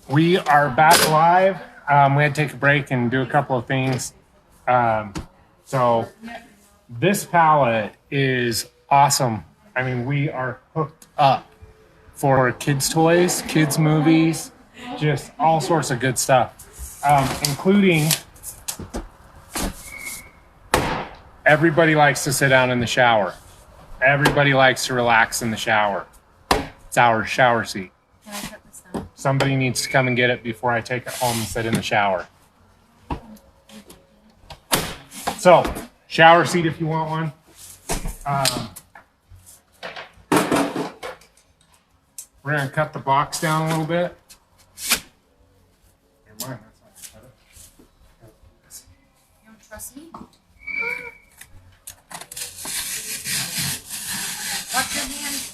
We are back live. We had to take a break and do a couple of things. So this pallet is awesome. I mean, we are hooked up for kids' toys, kids' movies, just all sorts of good stuff, including everybody likes to sit down in the shower. Everybody likes to relax in the shower. It's our shower seat. Can I put this down? Somebody needs to come and get it before I take it home and sit in the shower. So, shower seat if you want one. We're going to cut the box down a little bit. Never mind, that's how you cut it. You don't trust me? Watch your hands.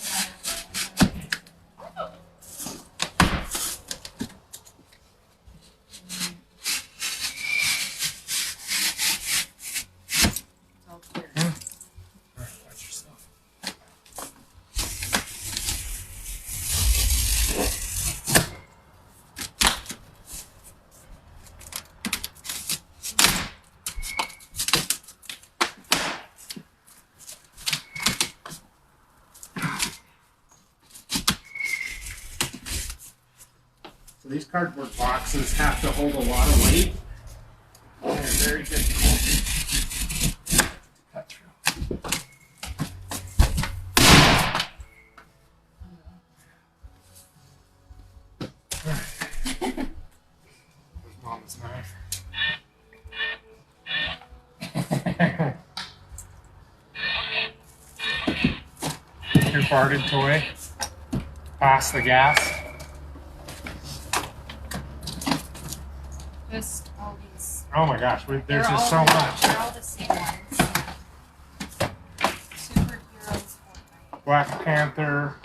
So these cardboard boxes have to hold a lot of weight, and they're very difficult to cut through. All right. There's Mama's knife. Your farted toy. Pass the gas. Just all these. Oh my gosh, there's just so They're much. all the same ones. Superheroes Fortnite. Black Panther,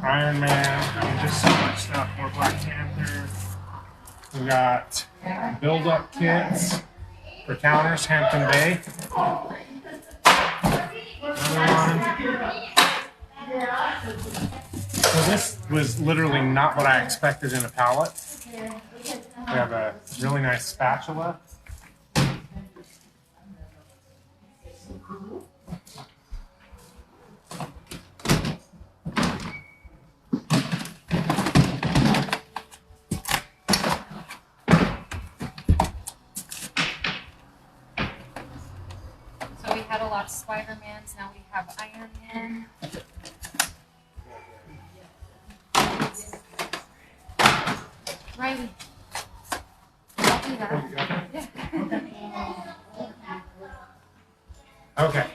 Iron Man, I mean, just so much stuff. More Black Panther. We got build-up kits for counters, Hampton Bay. Another one. So this was literally not what I expected in a pallet. We have a really nice spatula. So we had a lot of Spider-Mans, now we have Iron Man. Riley. I'll do that. Okay.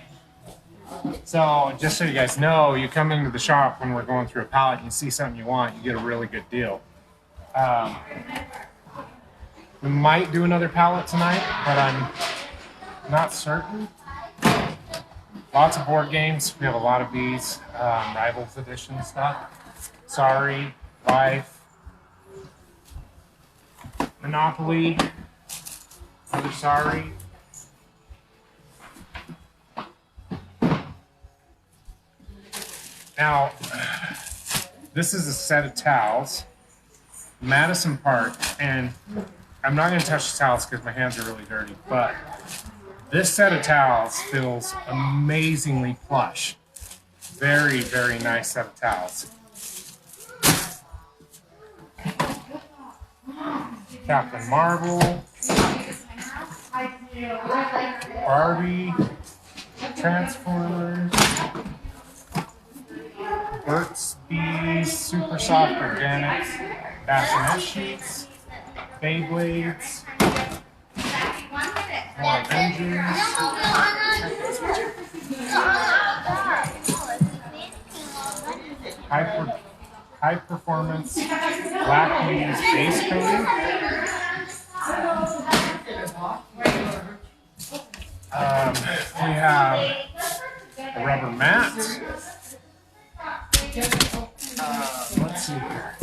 So just so you guys know, you come into the shop when we're going through a pallet, you see something you want, you get a really good deal. We might do another pallet tonight, but I'm not certain. Lots of board games. We have a lot of these Rivals Edition stuff. Sorry, Life, Monopoly, another Sorry. Now, this is a set of towels, Madison Park, and I'm not going to touch the towels because my hands are really dirty, but this set of towels feels amazingly plush. Very, very nice set of towels. Captain Marvel, Barbie, Transformers, Burt's Bees, Super Soft Organics, bassinet sheets, Beyblades, more Avengers, high performance black bees base coating. We have a rubber mat. Let's see here.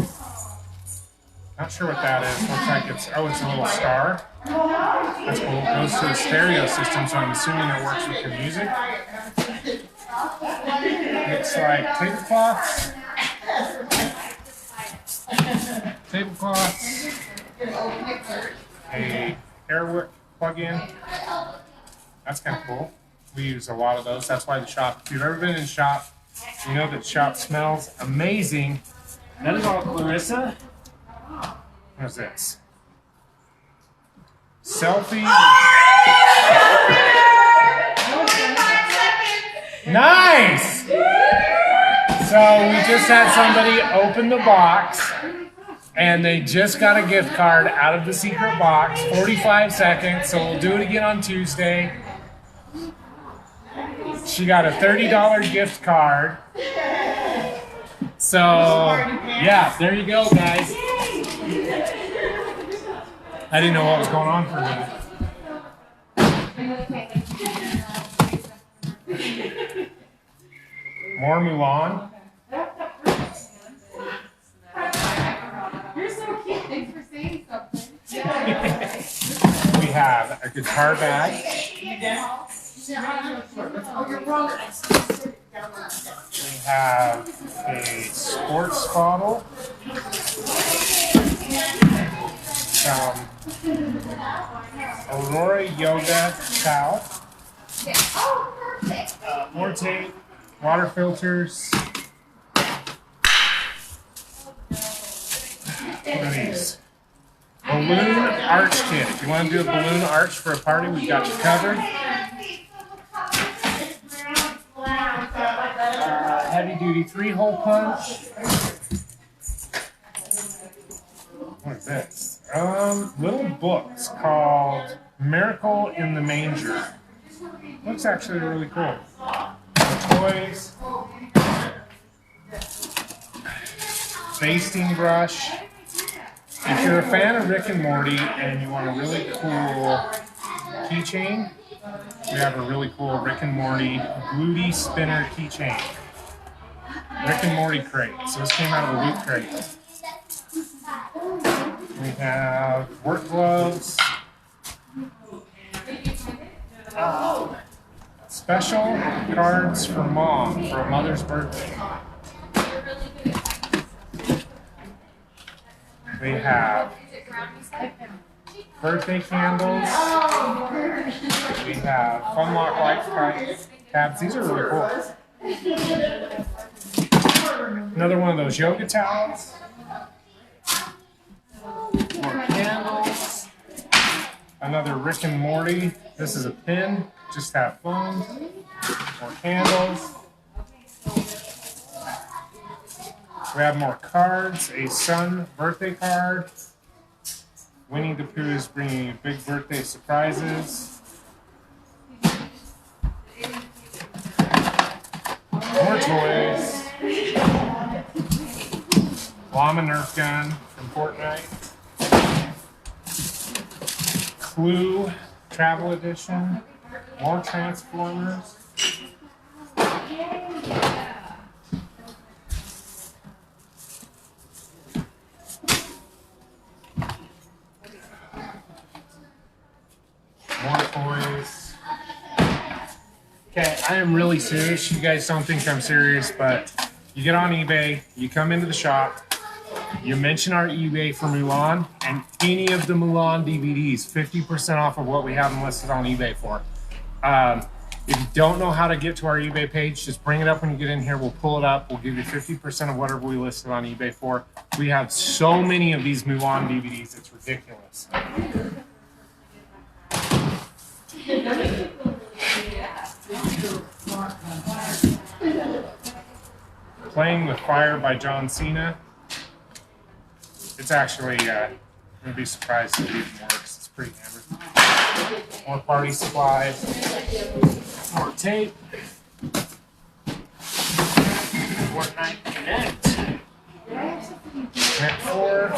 Not sure what that is. Looks like it's a little star. That's cool. It goes to a stereo system, so I'm assuming it works with your music. Looks like tablecloths. tablecloths, a Airwick plug-in. That's kind of cool. We use a lot of those. That's why the shop, if you've ever been in the shop, you know that the shop smells amazing. That is all Clarissa. What's this? Selfie. Nice! So we just had somebody open the box and they just got a gift card out of the secret box, 45 seconds, so we'll do it again on Tuesday. She got a $30 gift card. So, yeah, there you go, guys. I didn't know what was going on for a minute. More Mulan. You're so cute. Thanks for saying something. We have a guitar bag. We have a sports bottle. Some Aurora Yoga towel. More tape. Water filters. What are these? Balloon arch kit. If you want to do a balloon arch for a party, we've got you covered. Heavy duty 3-hole punch. What is this? Little books called Miracle in the Manger. Looks actually really cool. Toys. Basting brush. If you're a fan of Rick and Morty and you want a really cool keychain, we have a really cool Rick and Morty Bluty Spinner keychain. Rick and Morty crate. So this came out of a loot crate. We have work gloves. Special cards for mom for a mother's birthday. We have birthday candles. We have Fun Lock light tabs. These are really cool. Another one of those yoga towels. More candles. Another Rick and Morty. This is a pin. Just have fun. More candles. We have more cards. A Sun birthday card. Winnie the Pooh is bringing you big birthday surprises. More toys. Llama Nerf gun from Fortnite. Clue Travel Edition. More Transformers. More toys. Okay, I am really serious. You guys don't think I'm serious, but you get on eBay, you come into the shop, you mention our eBay for Mulan, and any of the Mulan DVDs, 50% off of what we have them listed on eBay for. If you don't know how to get to our eBay page, just bring it up when you get in here. We'll pull it up. We'll give you 50% of whatever we listed on eBay for. We have so many of these Mulan DVDs, it's ridiculous. Playing with Fire by John Cena. It's actually, you'd be surprised if it even works. It's pretty hammered. More party supplies. More tape. Fortnite Connect. Connect 4.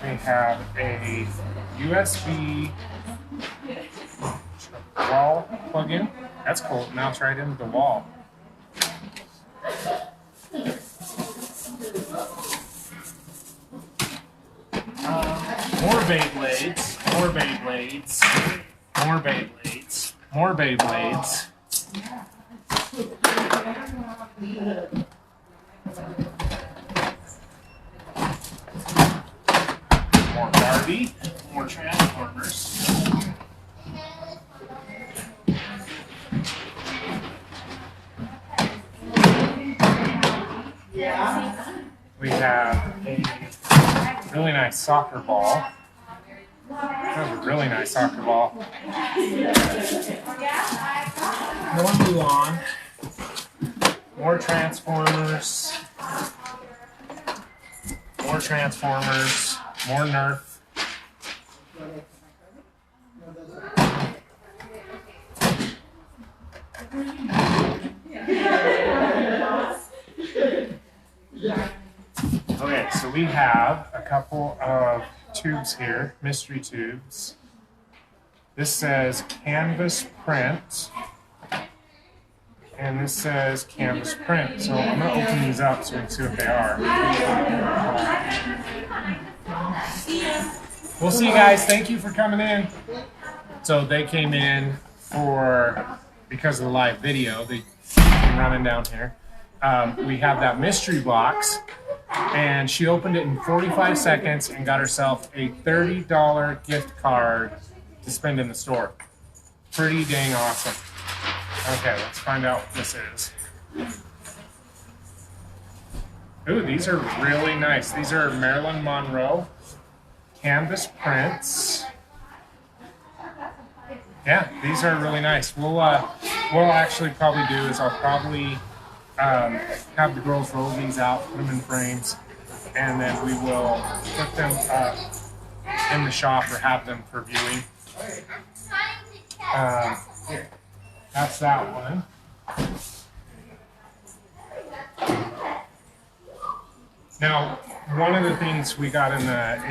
We have a USB wall plug-in. That's cool. It mounts right into the wall. More Beyblades. More Beyblades. More Beyblades. More Beyblades. More Barbie. More Transformers. We have a really nice soccer ball. That was a really nice soccer ball. More Mulan. More Transformers. More Transformers. More Nerf. Okay, so we have a couple of tubes here, mystery tubes. This says canvas print, and this says canvas print. So I'm going to open these up so we can see what they are. We'll see, guys. Thank you for coming in. So they came in because of the live video. They came running down here. We have that mystery box, and she opened it in 45 seconds and got herself a $30 gift card to spend in the store. Pretty dang awesome. Okay, let's find out what this is. Ooh, these are really nice. These are Marilyn Monroe canvas prints. Yeah, these are really nice. What I'll actually probably do is I'll probably have the girls roll these out, put them in frames, and then we will put them in the shop or have them for viewing. That's that one. Now, one of the things we got in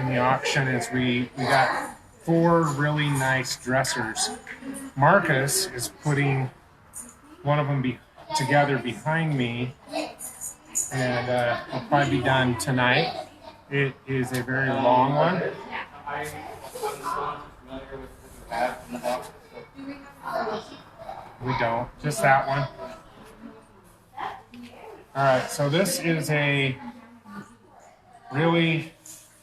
the auction is we got 4 really nice dressers. Marcus is putting one of them together behind me, and it'll probably be done tonight. It is a very long one. We don't, just that one. All right, so this is a really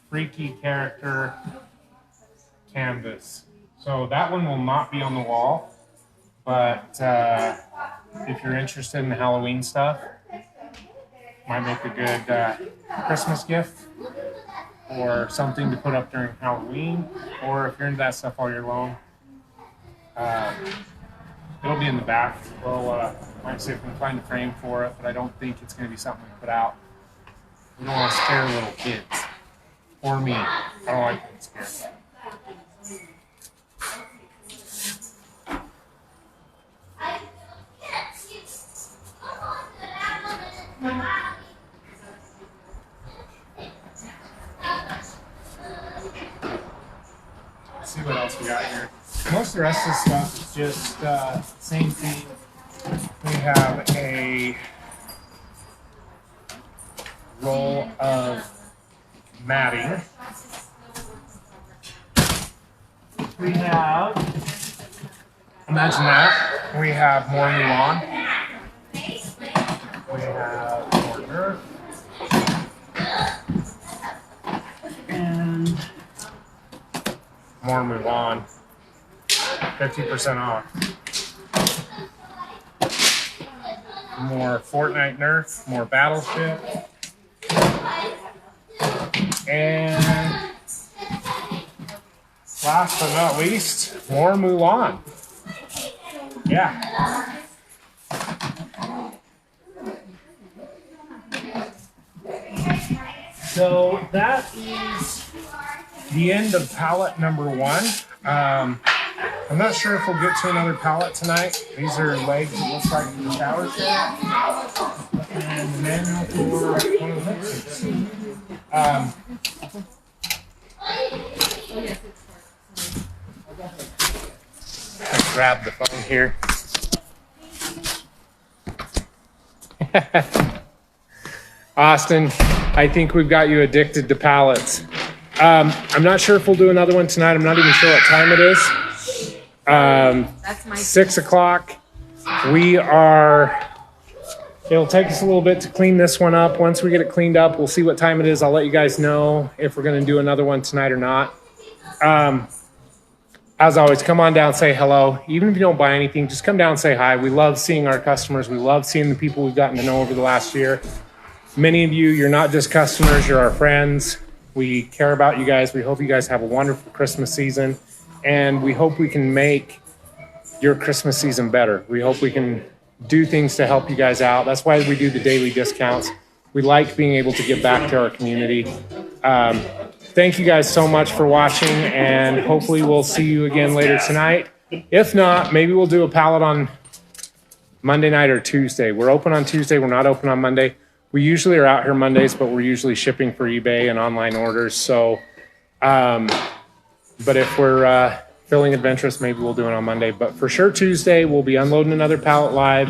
freaky character canvas. So that one will not be on the wall, but if you're interested in the Halloween stuff, might make a good Christmas gift or something to put up during Halloween, or if you're into that stuff all year long. It'll be in the back. We'll might see if we can find a frame for it, but I don't think it's going to be something we put out. We don't want to scare little kids. Or me. I don't like being scared. Let's see what else we got here. Most of the rest of the stuff is just same thing. We have a roll of matting. We have, imagine that, we have more Mulan. We have more Nerf. And more Mulan. 50% off. More Fortnite Nerf, more Battleship. And last but not least, more Mulan. Yeah. So that is the end of pallet number 1. I'm not sure if we'll get to another pallet tonight. These are legs that look like the shower set. And the manual for one of the mixers. Let's grab the phone here. Austin, I think we've got you addicted to pallets. I'm not sure if we'll do another one tonight. I'm not even sure what time it is. That's my 6 o'clock. We are, it'll take us a little bit to clean this one up. Once we get it cleaned up, we'll see what time it is. I'll let you guys know if we're going to do another one tonight or not. As always, come on down, say hello. Even if you don't buy anything, just come down and say hi. We love seeing our customers. We love seeing the people we've gotten to know over the last year. Many of you, you're not just customers, you're our friends. We care about you guys. We hope you guys have a wonderful Christmas season. And we hope we can make your Christmas season better. We hope we can do things to help you guys out. That's why we do the daily discounts. We like being able to give back to our community. Thank you guys so much for watching, and hopefully we'll see you again later tonight. If not, maybe we'll do a pallet on Monday night or Tuesday. We're open on Tuesday. We're not open on Monday. We usually are out here Mondays, but we're usually shipping for eBay and online orders. So, but if we're feeling adventurous, maybe we'll do it on Monday. But for sure, Tuesday, we'll be unloading another pallet live.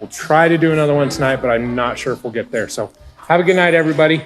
We'll try to do another one tonight, but I'm not sure if we'll get there. So have a good night, everybody.